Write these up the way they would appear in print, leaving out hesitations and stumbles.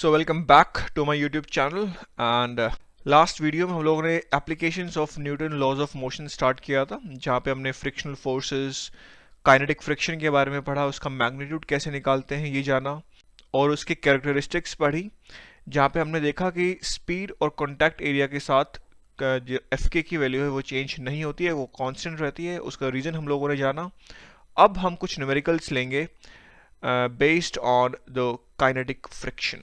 So welcome back to my YouTube channel and last video में हम लोगों ने applications of Newton laws of motion start किया था, जहाँ पे हमने फ्रिक्शनल फोर्सेस, काइनेटिक फ्रिक्शन के बारे में पढ़ा, उसका मैग्नीट्यूड कैसे निकालते हैं ये जाना, और उसकी कैरेक्टरिस्टिक्स पढ़ी, जहाँ पे हमने देखा कि स्पीड और कॉन्टैक्ट एरिया के साथ जो एफ के की वैल्यू है वो चेंज नहीं होती है, वो कांस्टेंट रहती है। उसका रीज़न हम लोगों ने जाना। अब हम कुछ न्यूमेरिकल्स लेंगे based on the kinetic friction.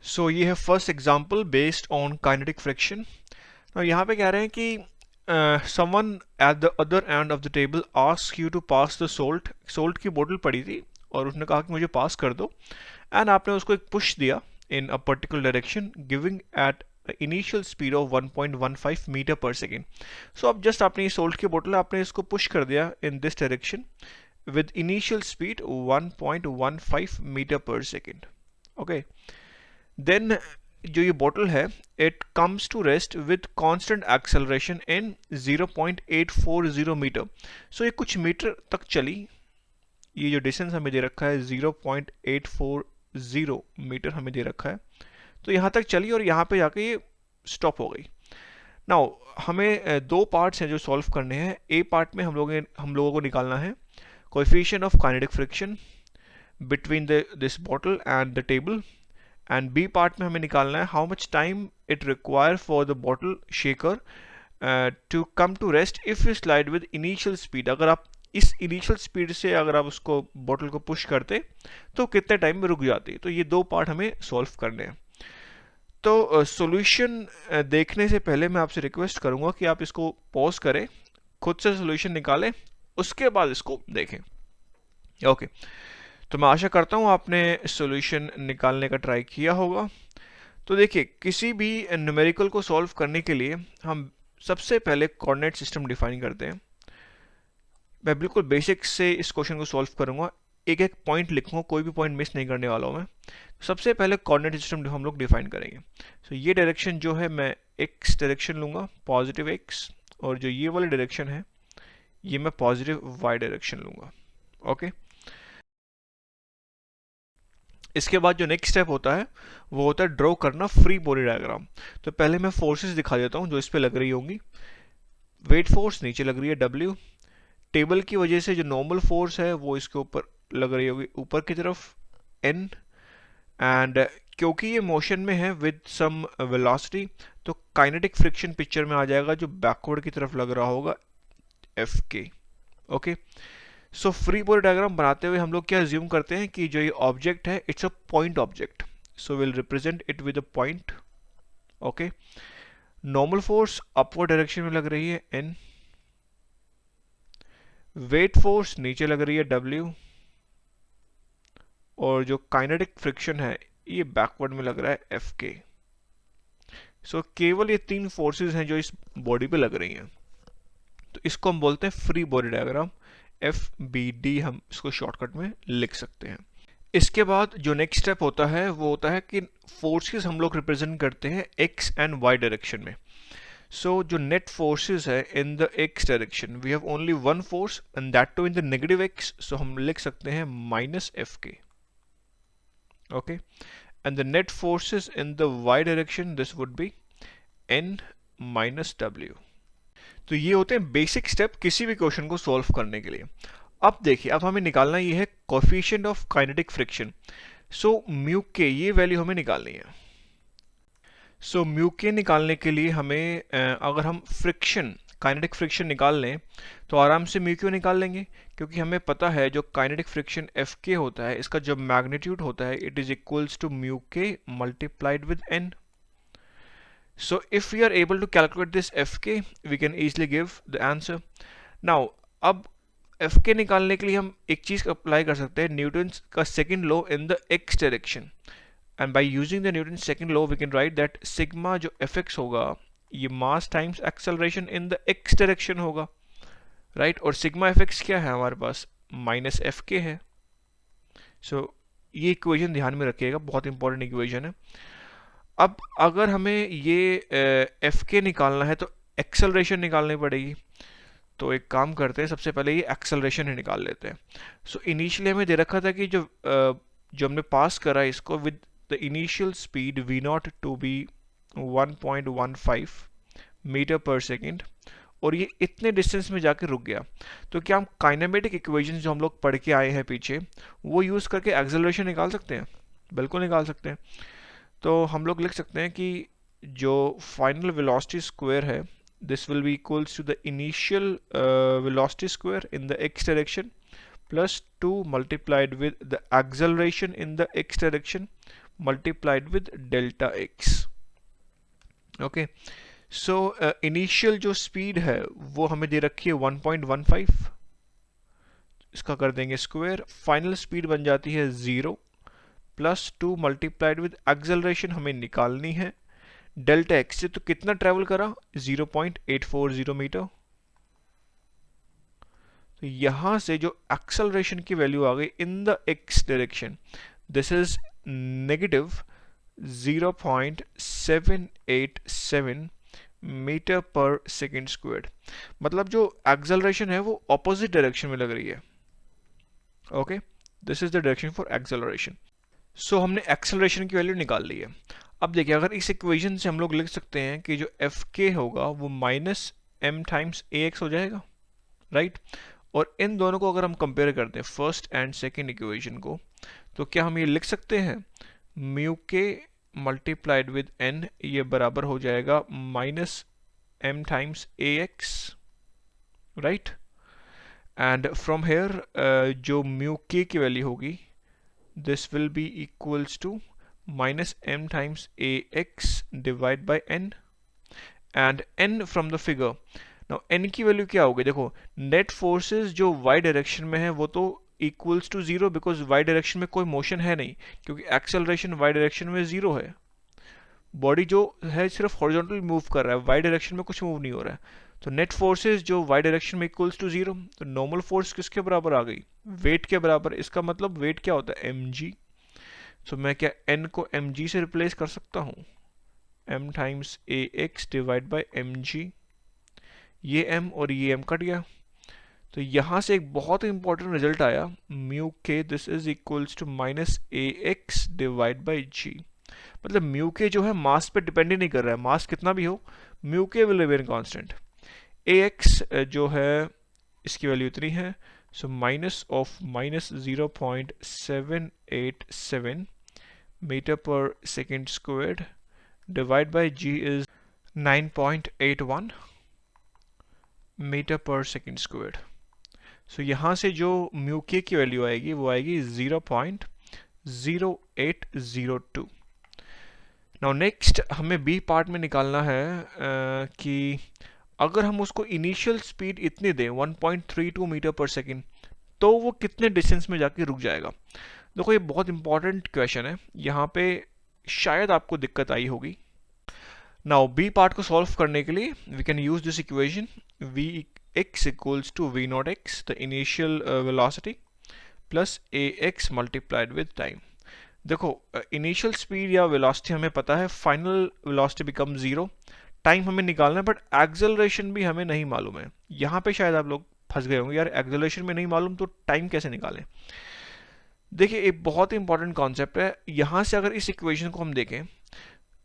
So ये है first example based on kinetic friction. यहाँ पे कह रहे हैं कि someone at the other end of the table ask you to pass the salt की बोतल पड़ी थी और उसने कहा कि मुझे पास कर दो, एंड आपने उसको एक पुश दिया in a particular direction giving at initial speed of 1.15 metre पर सेकेंड। सो अब जस्ट आपने ये सोल्ट की बोतल आपने इसको पुश कर दिया in this direction with initial speed 1.15 metre पर सेकेंड। ओके, देन जो ये बॉटल है it comes to rest with constant acceleration in 0.840 meter. So ये कुछ मीटर तक चली, ये जो डिस्टेंस हमें दे रखा है 0.840 मीटर हमें दे रखा है, तो यहाँ तक चली और यहाँ पे जाके ये स्टॉप हो गई। नाउ हमें दो पार्ट्स हैं जो सॉल्व करने हैं। ए पार्ट में हम लोगों को निकालना है coefficient of kinetic friction between this bottle and the table, and B part में हमें निकालना है how much time it require for the bottle shaker to come to rest if you slide with initial speed. अगर आप इस initial speed से अगर आप उसको बॉटल को पुश करते तो कितने टाइम में रुक जाती। तो ये दो पार्ट हमें सॉल्व करने हैं। तो सॉल्यूशन देखने से पहले मैं आपसे रिक्वेस्ट करूंगा कि आप इसको पॉज करें, खुद से सॉल्यूशन निकालें, उसके बाद इसको देखें। ओके, तो मैं आशा करता हूँ आपने सॉल्यूशन निकालने का ट्राई किया होगा। तो देखिए, किसी भी न्यूमेरिकल को सॉल्व करने के लिए हम सबसे पहले कोऑर्डिनेट सिस्टम डिफाइन करते हैं। मैं बिल्कुल बेसिक से इस क्वेश्चन को सॉल्व करूंगा, एक एक पॉइंट लिखूंगा, कोई भी पॉइंट मिस नहीं करने वाला हूँ मैं। सबसे पहले कोऑर्डिनेट सिस्टम हम लोग डिफाइन करेंगे। सो ये डायरेक्शन जो है मैं एक्स डायरेक्शन लूंगा, पॉजिटिव एक्स, और जो ये वाली डायरेक्शन है ये मैं पॉजिटिव वाई डायरेक्शन लूंगा। ओके, इसके बाद जो नेक्स्ट स्टेप होता है वो होता है ड्रॉ करना फ्री बॉडी डायग्राम। तो पहले मैं फोर्सेस दिखा देता हूँ जो इस पे लग रही होंगी। वेट फोर्स नीचे लग रही है W, टेबल की वजह से जो नॉर्मल फोर्स है वो इसके ऊपर लग रही होगी ऊपर की तरफ N, एंड क्योंकि ये मोशन में है विद सम वेलोसिटी तो काइनेटिक फ्रिक्शन पिक्चर में आ जाएगा जो बैकवर्ड की तरफ लग रहा होगा Fk। Okay, so free body diagram बनाते हुए हम लोग क्या अज्यूम करते हैं कि जो ये ऑब्जेक्ट है it's a point object, so will represent it with a point. Okay, normal force upward direction में लग रही है N, वेट फोर्स नीचे लग रही है W, और जो काइनेटिक फ्रिक्शन है ये बैकवर्ड में लग रहा है Fk। सो केवल ये तीन फोर्सेस हैं जो इस बॉडी पे लग रही हैं, तो इसको हम बोलते हैं फ्री बॉडी डायग्राम, FBD हम इसको शॉर्टकट में लिख सकते हैं। इसके बाद जो नेक्स्ट स्टेप होता है वो होता है कि फोर्सेस हम लोग रिप्रेजेंट करते हैं x एंड y डायरेक्शन में। सो जो नेट फोर्सेस है in the x direction we have only one force and that too in the negative x, so हम लिख सकते हैं -Fk। Okay, and the net forces in the y direction this would be N -W। तो ये होते हैं basic step किसी भी क्वेश्चन को सॉल्व करने के लिए। अब देखिए, अब हमें निकालना ये है coefficient of kinetic friction. So mu के ये वैल्यू हमें निकालनी है। सो म्यू के निकालने के लिए हमें अगर हम फ्रिक्शन काइनेटिक फ्रिक्शन निकाल लें तो आराम से म्यू क्यू निकाल लेंगे, क्योंकि हमें पता है जो काइनेटिक फ्रिक्शन एफ के होता है इसका जो मैग्नीट्यूड होता है it is equals to mu k multiplied with N. So if we are able to calculate this Fk, we can easily give the answer. Now, अब Fk निकालने के लिए हम एक चीज अप्लाई कर सकते हैं, न्यूटन्स का second law in the x direction, and by using the Newton second law we can write that sigma जो Fx होगा ये mass times acceleration in the x direction होगा, राइट। और सिग्मा Fx क्या है हमारे पास -Fk है। सो ये इक्वेशन ध्यान में रखिएगा, बहुत इंपॉर्टेंट इक्वेशन है। अब अगर हमें ये एफ के निकालना है तो एक्सेलरेशन निकालनी पड़ेगी। तो एक काम करते हैं, सबसे पहले ये एक्सेलरेशन ही निकाल लेते हैं। सो इनिशियली हमें दे रखा था कि जो हमने पास करा इसको with the initial speed v naught to be 1.15 metre पर सेकेंड, और ये इतने डिस्टेंस में जाके रुक गया। तो क्या हम काइनेमेटिक इक्वेशन जो हम लोग पढ़ के आए हैं पीछे, वो यूज़ करके एक्सेलरेशन निकाल सकते हैं? बिल्कुल निकाल सकते हैं। तो हम लोग लिख सकते हैं कि जो फाइनल वेलोसिटी स्क्वायर है, this will be equals to the initial velocity square in the x direction plus 2 multiplied with the acceleration in the x direction multiplied with delta x. Okay, so initial जो speed है वो हमें दे रखी है 1.15, इसका कर देंगे स्क्वायर, फाइनल स्पीड बन जाती है 0 प्लस 2 मल्टीप्लाइड विद एक्सेलरेशन हमें निकालनी है डेल्टा एक्स से। तो कितना ट्रेवल करा? 0.840 मीटर। तो यहां से जो एक्सेलरेशन की वैल्यू आ गई in the x direction, this is negative 0.787 metre पर सेकेंड स्क्वायर्ड। मतलब जो एक्सेलरेशन है वो ऑपोजिट डायरेक्शन में लग रही है। Okay, this is the direction for acceleration. So हमने एक्सेलरेशन की वैल्यू निकाल ली है। अब देखिए, अगर इस इक्वेशन से हम लोग लिख सकते हैं कि जो एफ के होगा वो minus m times a x हो जाएगा, राइट? और इन दोनों को अगर हम कंपेयर करते हैं फर्स्ट एंड सेकेंड इक्वेशन को, तो क्या हम ये लिख सकते हैं mu k multiplied with N, ये बराबर हो जाएगा minus m times a x, right? And from here जो म्यू के की वैल्यू होगी, this will be equals to minus m times ax divide by n, and n from the figure. now n की value क्या होगी? देखो, net forces जो y direction में है वो तो equals to 0, because y direction में कोई मोशन है नहीं, क्योंकि एक्सेलरेशन y डायरेक्शन में 0 है। बॉडी जो है सिर्फ हॉरिजॉन्टल मूव कर रहा है, y डायरेक्शन में कुछ मूव नहीं हो रहा है। तो नेट फोर्सेस जो y डायरेक्शन में इक्वल्स टू 0, तो नॉर्मल फोर्स किसके बराबर आ गई? वेट के बराबर। इसका मतलब वेट क्या होता है? mg। सो मैं क्या n को mg से रिप्लेस कर सकता हूँ? m times ax divide bye mg। ये m और ये m कट गया। तो यहाँ से एक बहुत इंपॉर्टेंट रिजल्ट आया, mu k this is equals to minus ax divide by g। मतलब म्यू के जो है मास पे डिपेंड ही नहीं कर रहा है, मास कितना भी हो म्यू के विल रिमेन कांस्टेंट। ax जो है इसकी वैल्यू इतनी है, so minus of minus 0.787 metre पर second squared divide by g is 9.81 meter पर सेकेंड स्क्वायर्ड। सो यहाँ से जो म्यू के की वैल्यू आएगी वो आएगी 0.0802। नाउ नेक्स्ट हमें बी पार्ट में निकालना है कि अगर हम उसको इनिशियल स्पीड इतनी दें 1.32 मीटर पर सेकेंड, तो वो कितने डिस्टेंस में जाके रुक जाएगा। देखो, ये बहुत इंपॉर्टेंट क्वेश्चन है, यहाँ पे शायद आपको दिक्कत आई होगी। नाउ बी पार्ट को सॉल्व करने के लिए we can use this equation, v x equals to v naught x the initial velocity plus a x multiplied with time. देखो, इनिशियल स्पीड या वेलोसिटी हमें पता है, फाइनल वेलोसिटी बिकम 0, टाइम हमें निकालना है, बट एक्सेलरेशन भी हमें नहीं मालूम है। यहाँ पे शायद आप लोग फंस गए होंगे, यार एक्सेलरेशन में नहीं मालूम तो टाइम कैसे निकालें। देखिए, एक बहुत ही इंपॉर्टेंट कॉन्सेप्ट है। यहाँ से अगर इस इक्वेशन को हम देखें,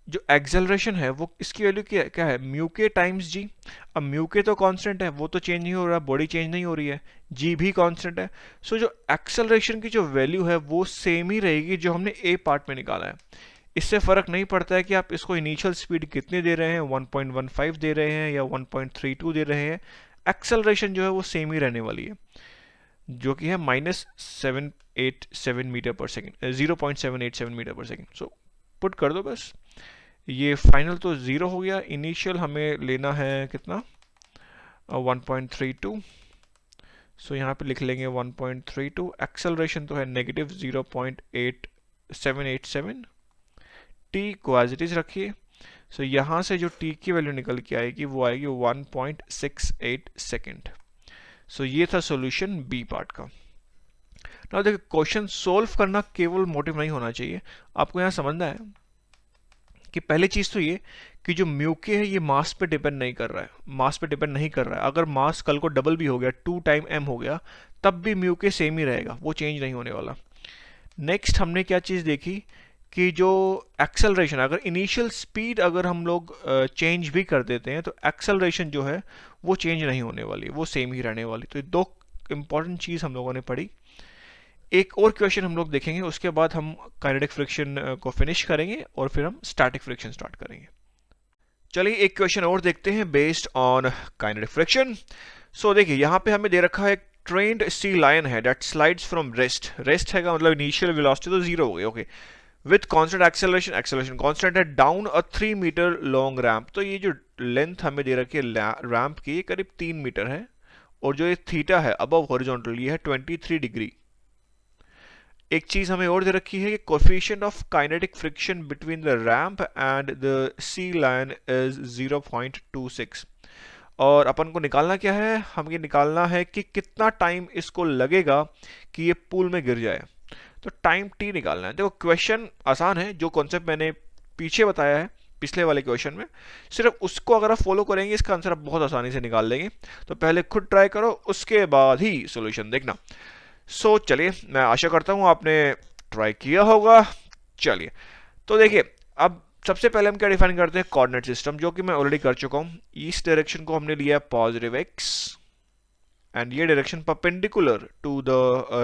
जो एक्सेलरेशन है वो इसकी वैल्यू क्या है? म्यू के टाइम्स जी। अब म्यू के तो कांस्टेंट है, वो तो चेंज नहीं हो रहा, बॉडी चेंज नहीं हो रही है, जी भी कांस्टेंट है। सो जो एक्सेलरेशन की जो वैल्यू है वो सेम ही रहेगी जो हमने ए पार्ट में निकाला है। इससे फ़र्क नहीं पड़ता है कि आप इसको इनिशियल स्पीड कितनी दे रहे हैं, 1.15 दे रहे हैं या 1.32 दे रहे हैं, एक्सेलरेशन जो है वो सेम ही रहने वाली है, जो कि है माइनस 787 मीटर पर सेकेंड, 0.787 मीटर पर सेकेंड। सो पुट कर दो बस, ये फाइनल तो 0 हो गया, इनिशियल हमें लेना है कितना? 1.32। सो यहाँ पे लिख लेंगे 1.32, एक्सेलरेशन तो है नेगेटिव 0.8787, टी को एज इट इज रखिए। सो यहाँ से जो टी की वैल्यू निकल के आएगी वो आएगी 1.68 सेकेंड। सो ये था सॉल्यूशन बी पार्ट का। ना देखिए, क्वेश्चन सोल्व करना केवल मोटिव नहीं होना चाहिए, आपको यहाँ समझना है कि पहली चीज़ तो ये कि जो म्यू के है ये मास पे डिपेंड नहीं कर रहा है, मास पे डिपेंड नहीं कर रहा है। अगर मास कल को डबल भी हो गया, 2 टाइम एम हो गया, तब भी म्यू के सेम ही रहेगा, वो चेंज नहीं होने वाला। नेक्स्ट हमने क्या चीज़ देखी कि जो एक्सेलरेशन, अगर इनिशियल स्पीड अगर हम लोग चेंज भी कर देते हैं तो एक्सेलरेशन जो है वो चेंज नहीं होने वाली, वो सेम ही रहने वाली। तो ये दो इंपॉर्टेंट चीज़ हम लोगों ने पढ़ी। एक और क्वेश्चन हम लोग देखेंगे, उसके बाद हम काइनेटिक फ्रिक्शन को फिनिश करेंगे और फिर हम स्टैटिक फ्रिक्शन स्टार्ट करेंगे। चलिए एक क्वेश्चन और देखते हैं based on kinetic friction. So देखिए यहाँ पे हमें दे रखा है ट्रेन्ड सी लायन है that slides from rest, rest है का मतलब इनिशियल वेलोसिटी तो जीरो हो गई, okay, with constant acceleration, acceleration constant है, down a 3 meter long ramp. तो ये जो लेंथ हमें दे रखी है रैंप की, ये करीब 3 मीटर है, और जो ये थीटा है अबव हॉरिजॉन्टल ये है 23 डिग्री। एक चीज हमें और दे रखी है कि coefficient of kinetic friction between the ramp and the sea lion is 0.26, और अपन को निकालना क्या है, हमें ये निकालना है कि कितना टाइम इसको लगेगा कि ये पूल में गिर जाए। तो टाइम टी निकालना है। देखो क्वेश्चन आसान है, जो कॉन्सेप्ट मैंने पीछे बताया है पिछले वाले क्वेश्चन में, सिर्फ उसको अगर आप फॉलो करेंगे इसका आंसर आप बहुत आसानी से निकाल लेंगे। तो पहले खुद ट्राई करो, उसके बाद ही सॉल्यूशन देखना। सो चलिए, मैं आशा करता हूँ आपने ट्राई किया होगा। चलिए तो देखिए, अब सबसे पहले हम क्या डिफाइन करते हैं, कोऑर्डिनेट सिस्टम, जो कि मैं ऑलरेडी कर चुका हूँ। इस डायरेक्शन को हमने लिया पॉजिटिव एक्स, एंड ये direction perpendicular to the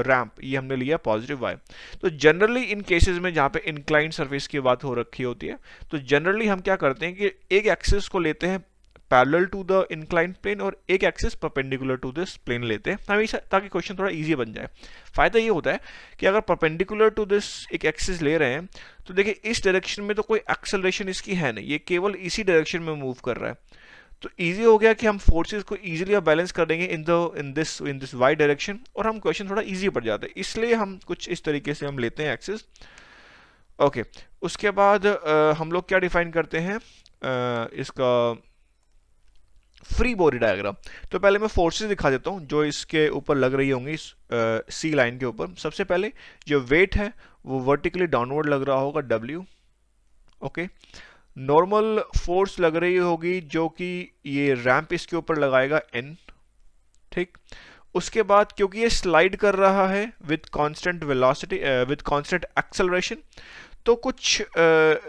ramp, ये हमने लिया पॉजिटिव वाई। तो जनरली इन केसेस में जहाँ पे इंक्लाइंड सरफेस की बात हो रखी होती है, तो जनरली हम क्या करते हैं कि एक एक्सिस को लेते हैं parallel to the inclined plane और एक axis perpendicular to this plane लेते हैं हमेशा, ताकि क्वेश्चन थोड़ा इजी बन जाए। फायदा ये होता है कि अगर परपेंडिकुलर टू दिस एक एक्सिस ले रहे हैं तो देखिए इस डायरेक्शन में तो कोई एक्सेलरेशन इसकी है नहीं, ये केवल इसी डायरेक्शन में मूव कर रहा है। तो इजी हो गया कि हम फोर्सेस को इजीली बैलेंस कर देंगे इन दिस वाई डायरेक्शन, और हम क्वेश्चन थोड़ा इजी पड़ जाता है, इसलिए हम कुछ इस तरीके से हम लेते हैं एक्सिस। ओके, उसके बाद हम लोग क्या डिफाइन करते हैं इसका फ्री बॉडी डायग्राम। तो पहले मैं फोर्सेस दिखा देता हूँ जो इसके ऊपर लग रही होंगी, सी लाइन के ऊपर। सबसे पहले जो वेट है वो वर्टिकली डाउनवर्ड लग रहा होगा W, ओके। नॉर्मल फोर्स लग रही होगी जो कि ये रैंप इसके ऊपर लगाएगा N, ठीक। उसके बाद क्योंकि ये स्लाइड कर रहा है with constant velocity with constant acceleration, तो कुछ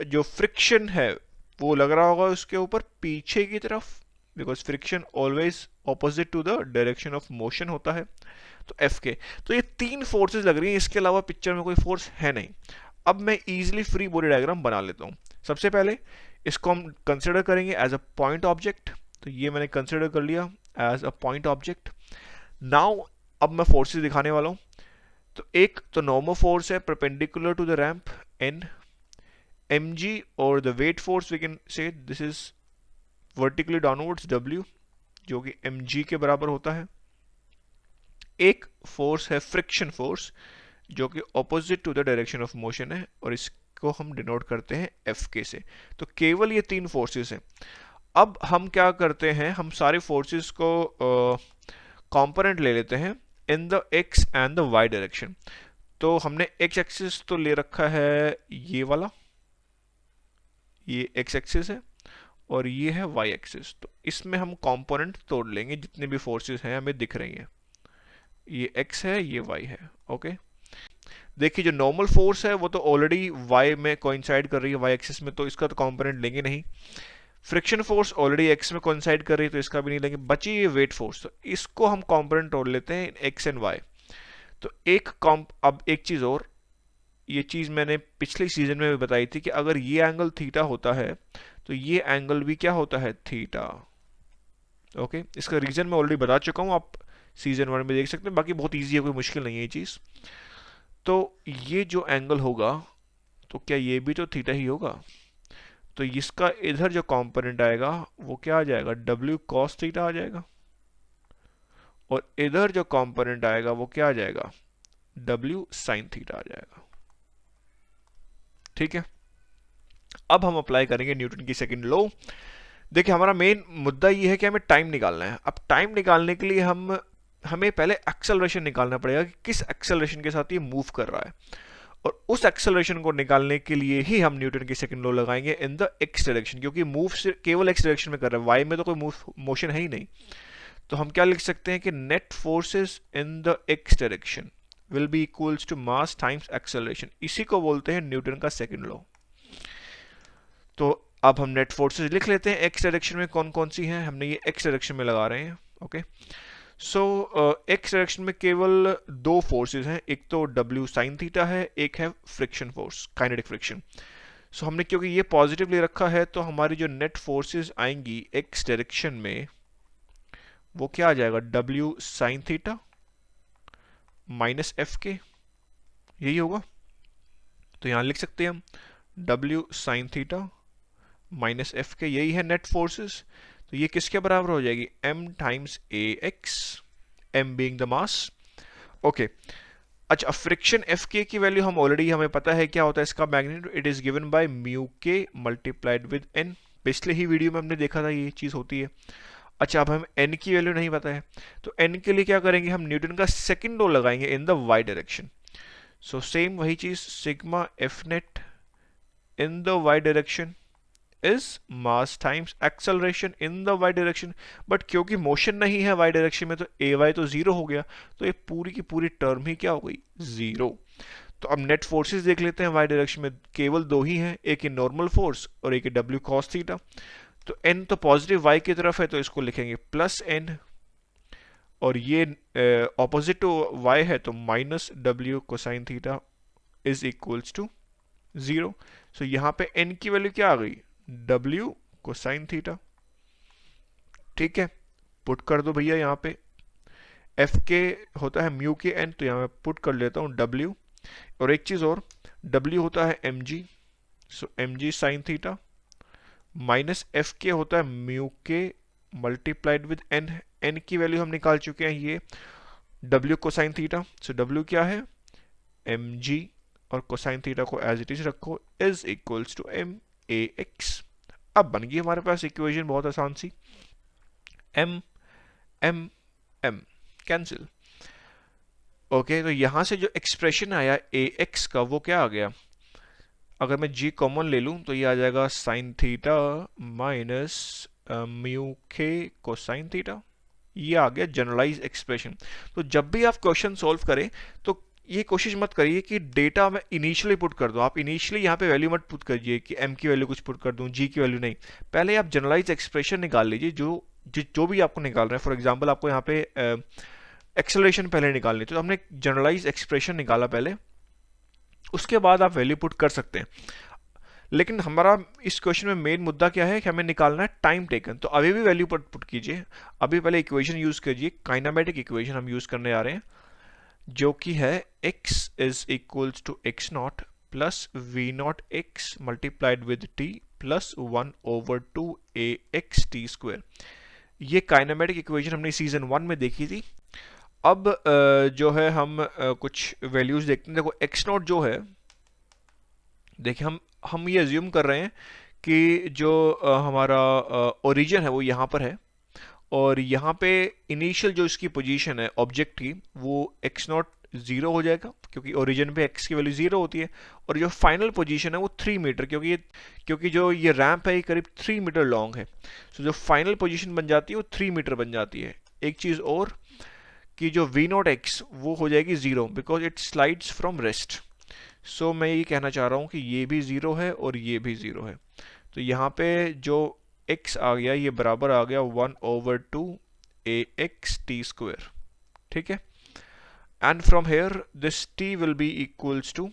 जो फ्रिक्शन है वो लग रहा होगा उसके ऊपर पीछे की तरफ, because friction always opposite to the direction of motion होता है, तो F के। तो ये 3 फोर्सेस लग रही हैं, इसके अलावा पिक्चर में कोई फोर्स है नहीं। अब मैं इजीली फ्री बॉडी डायग्राम बना लेता हूँ। सबसे पहले इसको हम कंसिडर करेंगे एज अ पॉइंट ऑब्जेक्ट, तो ये मैंने कंसिडर कर लिया as a point object. Now अब मैं फोर्सेस दिखाने वाला हूँ। तो एक तो नॉर्मल फोर्स है perpendicular to the ramp N, mg, और the weight force we can say this is vertically downwards W, जो कि mg के बराबर होता है। एक फोर्स है फ्रिक्शन फोर्स, जो कि opposite to the direction of motion है, और इसको हम डिनोट करते हैं Fk से। तो केवल ये 3 फोर्सेस हैं। अब हम क्या करते हैं, हम सारे फोर्सेस को कंपोनेंट ले लेते हैं इन the x and the y direction. तो हमने x एक्सिस तो ले रखा है ये वाला, ये x एक्सिस है, और ये है y एक्सिस। तो इसमें हम कंपोनेंट तोड़ लेंगे, जितने भी फोर्सेस हैं हमें दिख रही हैं, ये x है ये y है, ओके। देखिए जो नॉर्मल फोर्स है वो तो ऑलरेडी y में कोइंसाइड कर रही है, y एक्सिस में, तो इसका तो कंपोनेंट लेंगे नहीं। फ्रिक्शन फोर्स ऑलरेडी x में कोइंसाइड कर रही है, तो इसका भी नहीं लेंगे। बची ये वेट फोर्स, तो इसको हम कंपोनेंट तोड़ लेते हैं x एंड y। तो अब एक चीज और, ये चीज मैंने पिछले सीजन में भी बताई थी कि अगर ये एंगल थीटा होता है तो ये एंगल भी क्या होता है, थीटा, ओके। इसका रीजन मैं ऑलरेडी बता चुका हूं, आप सीजन 1 में देख सकते हैं, बाकी बहुत इजी है, कोई मुश्किल नहीं है ये चीज। तो ये जो एंगल होगा, तो क्या ये भी तो थीटा ही होगा, तो इसका इधर जो कंपोनेंट आएगा वो क्या आ जाएगा, W cos थीटा आ जाएगा, और इधर जो कंपोनेंट आएगा वो क्या आ जाएगा, W sin थीटा आ जाएगा, ठीक है। अब हम अप्लाई करेंगे न्यूटन की सेकंड लॉ। देखिए हमारा मेन मुद्दा ये है कि हमें टाइम निकालना है। अब टाइम निकालने के लिए हमें पहले एक्सेलरेशन निकालना पड़ेगा कि किस एक्सेलरेशन के साथ ये मूव कर रहा है। और उस एक्सेलरेशन को निकालने के लिए ही हम न्यूटन की सेकंड लॉ लगाएंगे इन द एक्स डायरेक्शन, क्योंकि मूव केवल एक्स डायरेक्शन में कर रहा है, वाई में तो कोई मोशन है ही नहीं। तो हम क्या लिख सकते हैं कि net forces in the x direction will be equals to mass times acceleration. इसी को बोलते हैं न्यूटन का सेकंड लॉ। तो अब हम नेट फोर्सेस लिख लेते हैं एक्स डायरेक्शन में कौन कौन सी हैं, हमने ये एक्स डायरेक्शन में लगा रहे हैं। ओके, सो एक्स डायरेक्शन में केवल दो फोर्सेस हैं, एक तो W साइन थीटा है, एक है फ्रिक्शन फोर्स, काइनेटिक फ्रिक्शन। सो हमने क्योंकि ये पॉजिटिव ले रखा है तो हमारी जो नेट फोर्सेस आएंगी एक्स डायरेक्शन में वो क्या आ जाएगा, W sign theta minus F के, यही होगा। तो यहां लिख सकते हैं हम W sign theta minus F के, यही है नेट फोर्सेस। तो ये किसके बराबर हो जाएगी, m times a x, m being the mass. Okay, अच्छा फ्रिक्शन एफ के की वैल्यू हम ऑलरेडी हमें पता है क्या होता है इसका magnitude, it is given by mu k multiplied with n। पिछले ही वीडियो में हमने देखा था ये चीज होती है। अच्छा अब हमें n की वैल्यू नहीं पता है, तो n के लिए क्या करेंगे, हम न्यूटन का सेकंड लॉ लगाएंगे इन the y direction. So same वही चीज, sigma F net in the y direction is mass times acceleration in the y direction। But क्योंकि मोशन नहीं है y डायरेक्शन में तो ay तो जीरो हो गया, तो ये पूरी की पूरी टर्म ही क्या हो गई, जीरो। तो अब नेट फोर्सेस देख लेते हैं y डायरेक्शन में, केवल दो ही हैं, एक है नॉर्मल फोर्स और एक है w cos थीटा। तो n तो पॉजिटिव y की तरफ है तो इसको लिखेंगे प्लस n, और ये ऑपोजिट टू y है तो minus w cosine theta is equals to zero. So यहाँ पे n की वैल्यू क्या आ गई, W कोसाइन थीटा। ठीक है, पुट कर दो भैया यहाँ पे, F के होता है म्यू के n, तो यहाँ मैं पुट कर लेता हूँ W। और एक चीज और, W होता है mg, so mg sine theta minus F k होता है mu k multiplied with n। n की वैल्यू हम निकाल चुके हैं, ये W cosine theta. So W क्या है, mg, और कोसाइन थीटा को एज इट इज रखो, is equals to m ax। अब बन गई हमारे पास इक्वेशन बहुत आसान सी, m m m cancel. Okay, तो यहां से जो एक्सप्रेशन आया ax का वो क्या आ गया, अगर मैं g कॉमन ले लूं तो ये आ जाएगा sign theta minus mu k cosine theta. ये आ गया जनरलाइज एक्सप्रेशन। तो जब भी आप क्वेश्चन सॉल्व करें तो ये कोशिश मत करिए कि डेटा में इनिशियली पुट कर दो, आप इनिशियली यहाँ पे वैल्यू मत पुट करिए कि m की वैल्यू कुछ पुट कर दूं, g की वैल्यू नहीं। पहले आप जनरलाइज एक्सप्रेशन निकाल लीजिए, जो भी आपको निकाल रहे हैं। फॉर एग्जांपल आपको यहाँ पे एक्सेलरेशन पहले निकालनी, तो हमने जनरलाइज एक्सप्रेशन निकाला पहले, उसके बाद आप वैल्यू पुट कर सकते हैं। लेकिन हमारा इस क्वेश्चन में मेन मुद्दा क्या है कि हमें निकालना है टाइम टेकन। तो अभी भी वैल्यू पुट कीजिए, अभी पहले इक्वेशन यूज कीजिए, काइनेमेटिक इक्वेशन हम यूज करने आ रहे हैं, जो कि है x is equals to x naught plus v naught x multiplied with t plus 1 over 2 a x t square. ये काइनेमेटिक इक्वेशन हमने सीजन 1 में देखी थी। अब जो है हम कुछ वैल्यूज देखते हैं। देखो x नॉट जो है, देखिए हम ये अज्यूम कर रहे हैं कि जो हमारा ओरिजिन है वो यहाँ पर है, और यहाँ पे इनिशियल जो इसकी पोजीशन है ऑब्जेक्ट की वो x नॉट जीरो हो जाएगा, क्योंकि ओरिजिन पे x की वैल्यू जीरो होती है। और जो फाइनल पोजीशन है वो 3 मीटर, क्योंकि जो ये रैंप है ये करीब 3 मीटर लॉन्ग है। सो जो फाइनल पोजीशन बन जाती है वो 3 मीटर बन जाती है। एक चीज़ और कि जो v नॉट x वो हो जाएगी zero, because it slides from rest. So मैं ये कहना चाह रहा हूँ कि ये भी जीरो है और ये भी जीरो है। तो यहाँ पे जो x आ गया ये बराबर आ गया 1 ओवर 2 ax t स्क्वायर। ठीक है, and from here this t will be equals to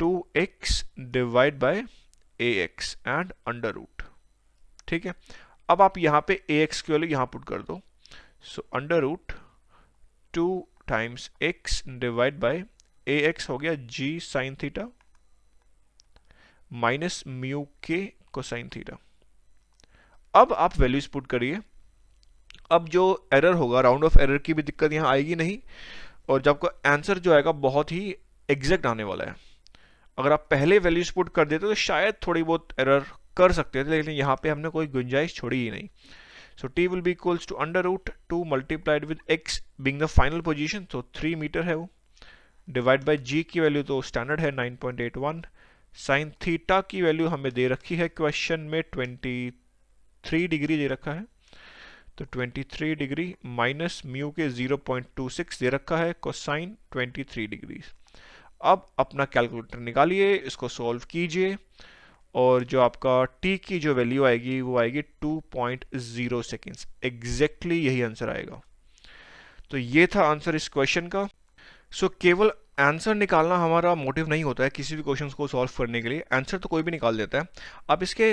2x divide by ax and under root. ठीक है, अब आप यहाँ पे ax की वैल्यू यहाँ पुट कर दो, so under root 2 times x divide by ax हो गया g sine theta minus mu k cosine theta. अब आप वैल्यूज पुट करिए। अब जो एरर होगा, राउंड ऑफ एरर की भी दिक्कत यहाँ आएगी नहीं, और जब आपका आंसर जो आएगा बहुत ही एग्जैक्ट आने वाला है। अगर आप पहले वैल्यूज पुट कर देते तो शायद थोड़ी बहुत एरर कर सकते थे, लेकिन यहाँ पे हमने कोई गुंजाइश छोड़ी ही नहीं। So t will be equals to under root 2 multiplied with x being the final position, तो 3 मीटर है वो, डिवाइड बाय जी की वैल्यू तो स्टैंडर्ड है 9.81, साइन थीटा की वैल्यू हमें दे रखी है क्वेश्चन में 23 डिग्री दे रखा है, तो 23 डिग्री माइनस म्यू के 0.26 दे रखा है कोसाइन 23 डिग्री। अब अपना कैलकुलेटर निकालिए, इसको सॉल्व कीजिए, और जो आपका t की जो वैल्यू आएगी वो आएगी 2.0 सेकेंड्स। एग्जैक्टली यही आंसर आएगा। तो ये था आंसर इस क्वेश्चन का। सो केवल आंसर निकालना हमारा मोटिव नहीं होता है किसी भी क्वेश्चन को सॉल्व करने के लिए, आंसर तो कोई भी निकाल देता है। आप इसके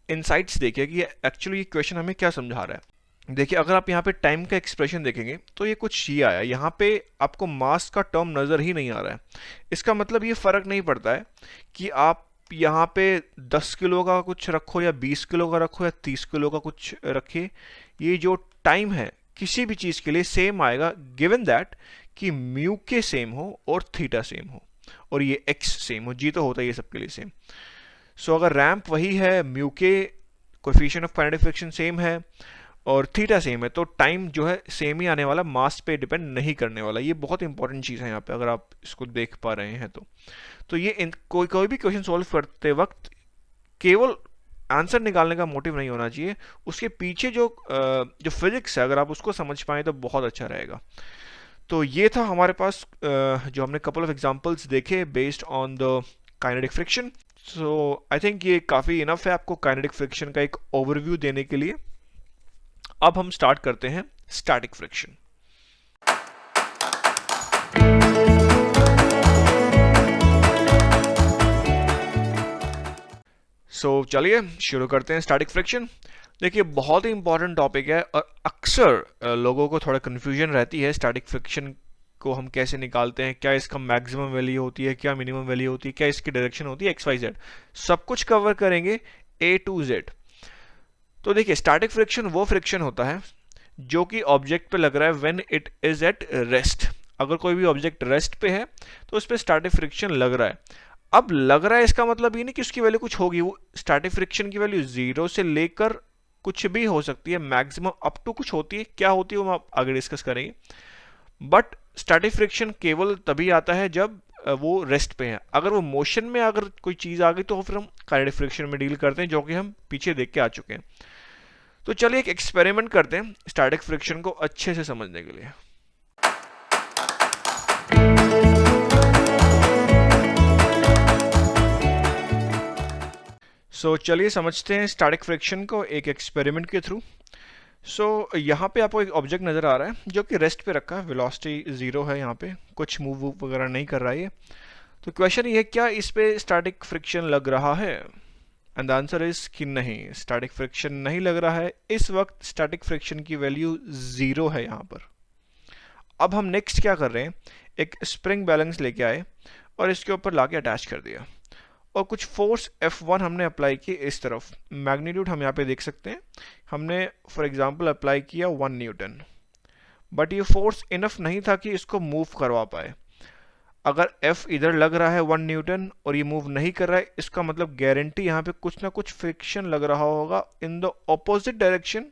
इनसाइट्स देखिए कि एक्चुअली ये क्वेश्चन हमें क्या समझा रहा है। देखिए अगर आप यहाँ पे टाइम का एक्सप्रेशन देखेंगे तो ये कुछ ये आया, यहाँ पे आपको मास का टर्म नज़र ही नहीं आ रहा है। इसका मतलब ये फ़र्क नहीं पड़ता है कि आप यहाँ पे 10 किलो का कुछ रखो या 20 किलो का रखो या 30 किलो का कुछ रखिए, ये जो टाइम है किसी भी चीज़ के लिए सेम आएगा, गिवन दैट कि म्यू के सेम हो और थीटा सेम हो और ये एक्स सेम हो। जी तो होता है ये सबके लिए सेम। सो अगर रैंप वही है, म्यू के coefficient of kinetic friction same है और थीटा सेम है, तो टाइम जो है सेम ही आने वाला, मास पे डिपेंड नहीं करने वाला। ये बहुत इंपॉर्टेंट चीज़ है यहाँ पे, अगर आप इसको देख पा रहे हैं तो ये कोई भी क्वेश्चन सॉल्व करते वक्त केवल आंसर निकालने का मोटिव नहीं होना चाहिए, उसके पीछे जो फिजिक्स है अगर आप उसको समझ पाएँ तो बहुत अच्छा रहेगा। तो ये था हमारे पास जो हमने कपल ऑफ एग्जांपल्स देखे based on the kinetic friction. So I think ये काफ़ी इनफ है आपको काइनेटिक फ्रिक्शन का एक ओवरव्यू देने के लिए। अब हम स्टार्ट करते हैं स्टैटिक फ्रिक्शन। सो चलिए शुरू करते हैं स्टैटिक फ्रिक्शन। देखिए बहुत ही इंपॉर्टेंट टॉपिक है और अक्सर लोगों को थोड़ा कन्फ्यूजन रहती है स्टैटिक फ्रिक्शन को हम कैसे निकालते हैं, क्या इसका मैक्सिमम वैल्यू होती है, क्या मिनिमम वैल्यू होती है, क्या इसकी डायरेक्शन होती है, XYZ सब कुछ कवर करेंगे A to Z। तो देखिए स्टैटिक फ्रिक्शन वो फ्रिक्शन होता है जो कि ऑब्जेक्ट पे लग रहा है when it is at rest. अगर कोई भी ऑब्जेक्ट रेस्ट पे है तो उस पर स्टैटिक फ्रिक्शन लग रहा है। अब लग रहा है इसका मतलब ये नहीं कि उसकी वैल्यू कुछ होगी, वो स्टैटिक फ्रिक्शन की वैल्यू 0 से लेकर कुछ भी हो सकती है, मैक्सिमम अप टू कुछ होती है, क्या होती है वो हम आगे डिस्कस करेंगे। बट स्टैटिक फ्रिक्शन केवल तभी आता है जब वो रेस्ट पे है। अगर वो मोशन में अगर कोई चीज़ आ गई तो फिर हम काइनेटिक फ्रिक्शन में डील करते हैं, जो कि हम पीछे देख के आ चुके हैं। तो चलिए एक एक्सपेरिमेंट करते हैं स्टैटिक फ्रिक्शन को अच्छे से समझने के लिए। सो चलिए समझते हैं स्टैटिक फ्रिक्शन को एक एक्सपेरिमेंट के थ्रू। यहाँ पे आपको एक ऑब्जेक्ट नज़र आ रहा है जो कि रेस्ट पे रखा है, वेलोसिटी 0 है, यहाँ पे कुछ मूव वगैरह नहीं कर रहा है। तो क्वेश्चन ये है क्या इस पे स्टैटिक फ्रिक्शन लग रहा है, एंड द आंसर इज कि नहीं, स्टैटिक फ्रिक्शन नहीं लग रहा है। इस वक्त स्टैटिक फ्रिक्शन की वैल्यू 0 है यहाँ पर। अब हम नेक्स्ट क्या कर रहे हैं, एक स्प्रिंग बैलेंस लेके आए और इसके ऊपर लाके अटैच कर दिया और कुछ फोर्स F1 हमने अप्लाई की इस तरफ। मैग्नीट्यूड हम यहाँ पे देख सकते हैं, हमने फॉर एग्जांपल अप्लाई किया 1 न्यूटन, बट ये फोर्स इनफ नहीं था कि इसको मूव करवा पाए। अगर F इधर लग रहा है 1 न्यूटन और ये मूव नहीं कर रहा है, इसका मतलब गारंटी यहाँ पे कुछ ना कुछ फ्रिक्शन लग रहा होगा इन द ऑपोजिट डायरेक्शन,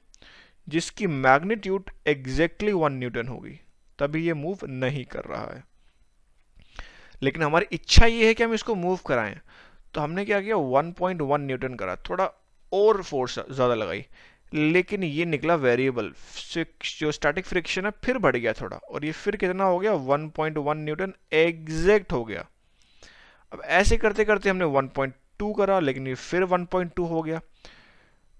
जिसकी मैग्नीट्यूड एग्जैक्टली 1 न्यूटन होगी, तभी ये मूव नहीं कर रहा है। लेकिन हमारी इच्छा ये है कि हम इसको मूव कराएं, तो हमने क्या किया 1.1 न्यूटन करा, थोड़ा और फोर्स ज़्यादा लगाई, लेकिन ये निकला वेरिएबल, जो स्टैटिक फ्रिक्शन है फिर बढ़ गया थोड़ा, और ये फिर कितना हो गया 1.1 न्यूटन एग्जैक्ट हो गया। अब ऐसे करते करते हमने 1.2 करा, लेकिन ये फिर 1.2 हो गया।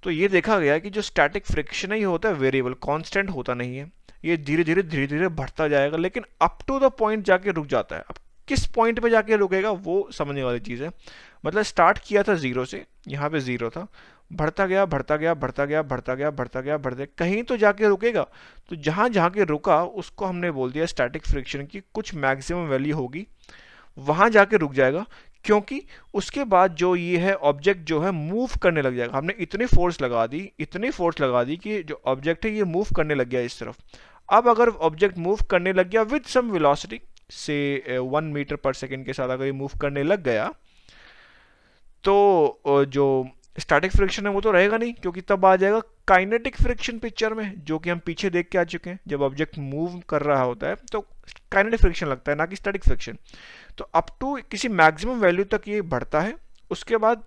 तो ये देखा गया कि जो स्टैटिक फ्रिक्शन है ये होता है वेरिएबल, कांस्टेंट होता नहीं है, ये धीरे धीरे बढ़ता जाएगा, लेकिन अप टू द पॉइंट जाके रुक जाता है। अब किस पॉइंट पे जाके रुकेगा वो समझने वाली चीज़ है। मतलब स्टार्ट किया था 0 से, यहाँ पे 0 था, बढ़ता गया बढ़ता गया बढ़ता गया बढ़ता गया बढ़ता गया बढ़ते, कहीं तो जाके रुकेगा। तो जहाँ जहाँ के रुका उसको हमने बोल दिया स्टैटिक फ्रिक्शन की कुछ मैक्सिमम वैल्यू होगी, वहाँ जाके रुक जाएगा, क्योंकि उसके बाद जो ये है ऑब्जेक्ट जो है मूव करने लग जाएगा। हमने इतनी फोर्स लगा दी कि जो ऑब्जेक्ट है ये मूव करने लग गया इस तरफ। अब अगर ऑब्जेक्ट मूव करने लग गया विद सम वेलोसिटी से 1 मीटर पर सेकेंड के साथ अगर ये मूव करने लग गया, तो जो स्टैटिक फ्रिक्शन है वो तो रहेगा नहीं, क्योंकि तब आ जाएगा काइनेटिक फ्रिक्शन पिक्चर में, जो कि हम पीछे देख के आ चुके हैं। जब ऑब्जेक्ट मूव कर रहा होता है तो काइनेटिक फ्रिक्शन लगता है, ना कि स्टैटिक फ्रिक्शन। तो अप टू किसी मैक्सिमम वैल्यू तक ये बढ़ता है, उसके बाद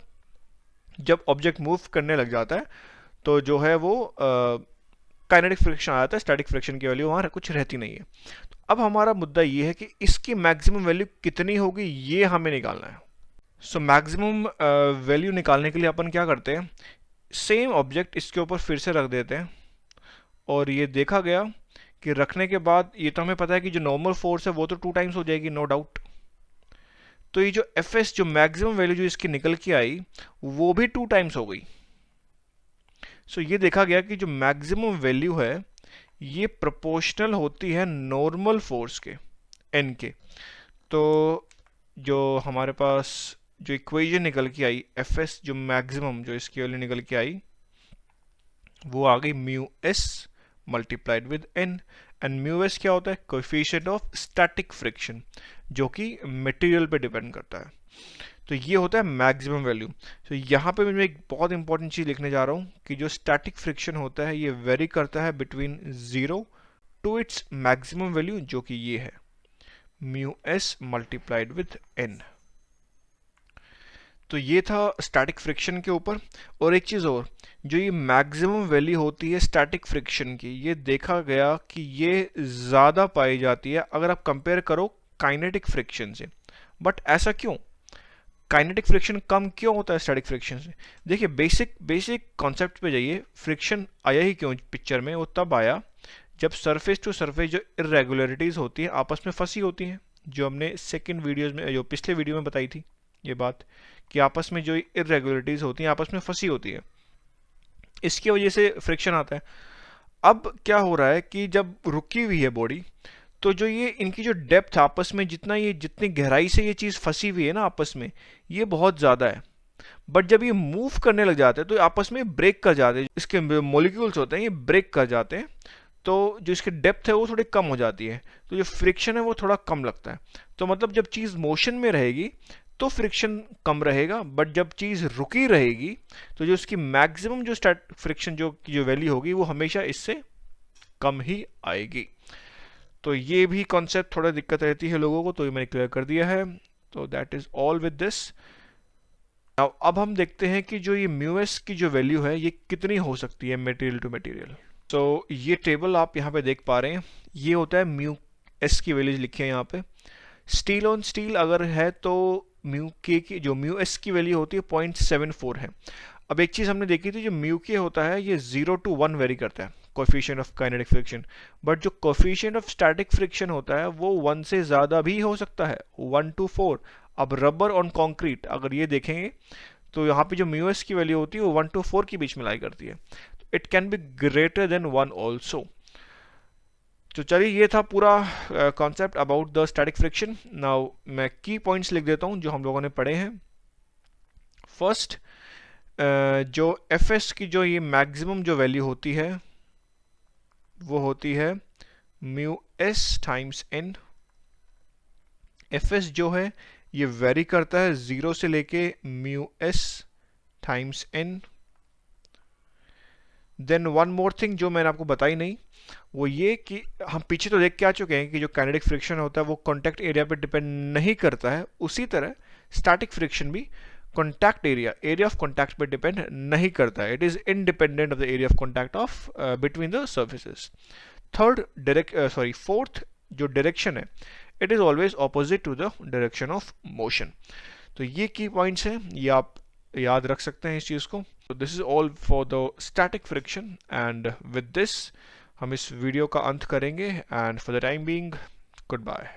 जब ऑब्जेक्ट मूव करने लग जाता है तो जो है वो काइनेटिक फ्रिक्शन आ जाता है, स्टैटिक फ्रिक्शन की वैल्यू वहाँ कुछ रहती नहीं है। तो अब हमारा मुद्दा ये है कि इसकी मैक्सिमम वैल्यू कितनी होगी, ये हमें निकालना है। सो मैक्सिमम वैल्यू निकालने के लिए अपन क्या करते हैं, सेम ऑब्जेक्ट इसके ऊपर फिर से रख देते हैं, और ये देखा गया कि रखने के बाद ये तो हमें पता है कि जो नॉर्मल फोर्स है वो तो 2 टाइम्स हो जाएगी, नो डाउट। तो ये जो एफ एस, जो मैक्सिमम वैल्यू जो इसकी निकल के आई, वो भी 2 टाइम्स हो गई। सो ये देखा गया कि जो मैक्सिमम वैल्यू है ये प्रोपोर्शनल होती है नॉर्मल फोर्स के, एन के। तो जो हमारे पास जो इक्वेशन निकल के आई, एफ एस जो मैक्सिमम जो इसकी वैल्यू निकल के आई, वो आ गई mu s multiplied with N. And mu s क्या होता है, कोएफिशिएंट ऑफ स्टैटिक फ्रिक्शन, जो कि मटेरियल पे डिपेंड करता है। तो ये होता है मैक्सिमम वैल्यू। तो यहाँ पे मैं एक बहुत इंपॉर्टेंट चीज़ लिखने जा रहा हूँ कि जो स्टैटिक फ्रिक्शन होता है ये वेरी करता है between 0 to its maximum value, जो कि ये है mu s multiplied with N. तो ये था स्टैटिक फ्रिक्शन के ऊपर। और एक चीज़ और, जो ये मैक्सिमम वैल्यू होती है स्टैटिक फ्रिक्शन की, ये देखा गया कि ये ज़्यादा पाई जाती है अगर आप कंपेयर करो काइनेटिक फ्रिक्शन से। बट ऐसा क्यों, काइनेटिक फ्रिक्शन कम क्यों होता है स्टैटिक फ्रिक्शन से? देखिए बेसिक कॉन्सेप्ट पे जाइए। फ्रिक्शन आया ही क्यों पिक्चर में, वो तब आया जब सरफेस टू सरफेस जो इरेगुलरिटीज़ होती हैं आपस में फंसी होती हैं, जो हमने सेकंड वीडियोस में, जो पिछले वीडियो में बताई थी ये बात, कि आपस में जो इरेगुलरिटीज़ होती हैं आपस में फंसी होती है, इसकी वजह से फ्रिक्शन आता है। अब क्या हो रहा है कि जब रुकी हुई है बॉडी, तो जो ये इनकी जो डेप्थ आपस में, जितनी गहराई से ये चीज़ फंसी हुई है ना आपस में, ये बहुत ज़्यादा है। बट जब ये मूव करने लग जाते हैं तो आपस में ब्रेक कर जाते हैं, इसके मॉलिक्यूल्स होते हैं ये ब्रेक कर जाते हैं, तो जो इसकी डेप्थ है वो थोड़ी कम हो जाती है, तो जो फ्रिक्शन है वो थोड़ा कम लगता है। तो मतलब जब चीज़ मोशन में रहेगी तो फ्रिक्शन कम रहेगा, बट जब चीज़ रुकी रहेगी तो जो उसकी मैक्सिमम जो फ्रिक्शन जो वैल्यू होगी वो हमेशा इससे कम ही आएगी। तो ये भी कॉन्सेप्ट थोड़ा दिक्कत रहती है लोगों को, तो ये मैंने क्लियर कर दिया है। तो that is all with this. अब हम देखते हैं कि जो ये म्यू एस की जो वैल्यू है ये कितनी हो सकती है मटेरियल टू मटेरियल। तो ये टेबल आप यहाँ पे देख पा रहे हैं, ये होता है म्यू एस की वैल्यूज लिखी है यहाँ पे। स्टील ऑन स्टील अगर है तो म्यू के की जो म्यू एस की वैल्यू होती है 0.74 है। अब एक चीज़ हमने देखी थी, जो म्यू के होता है ये 0 to 1 वेरी करता है, coefficient of kinetic friction. But जो कोएफिशिएंट ऑफ स्टैटिक फ्रिक्शन होता है वो 1 से ज़्यादा भी हो सकता है, 1 to 4। अब रबर ऑन कंक्रीट अगर ये देखेंगे तो यहाँ पे जो म्यू एस की वैल्यू होती है वो 1 to 4 के बीच में लाई करती है। It can be greater than 1 also. तो चलिए ये था पूरा concept about the static friction. Now मैं की पॉइंट्स लिख देता हूँ जो हम लोगों ने पढ़े हैं। फर्स्ट, जो एफ एस की जो ये मैक्सिमम जो वैल्यू होती है वो होती है mu s times N. F S जो है ये वेरी करता है 0 से लेके mu s times N. Then one more thing जो मैंने आपको बताई नहीं, वो ये कि हम पीछे तो देख के आ चुके हैं कि जो काइनेटिक फ्रिक्शन होता है वो कॉन्टैक्ट एरिया पे डिपेंड नहीं करता है, उसी तरह स्टैटिक फ्रिक्शन भी कॉन्टैक्ट एरिया ऑफ कॉन्टैक्ट पे डिपेंड नहीं करता है। It is independent of the area of contact of between the surfaces. Fourth जो डायरेक्शन है, it is always opposite to the direction of motion. तो ये की पॉइंट्स हैं, ये आप याद रख सकते हैं इस चीज़ को। तो this is all for the static friction, and with this हम इस वीडियो का अंत करेंगे, and for the time being good bye.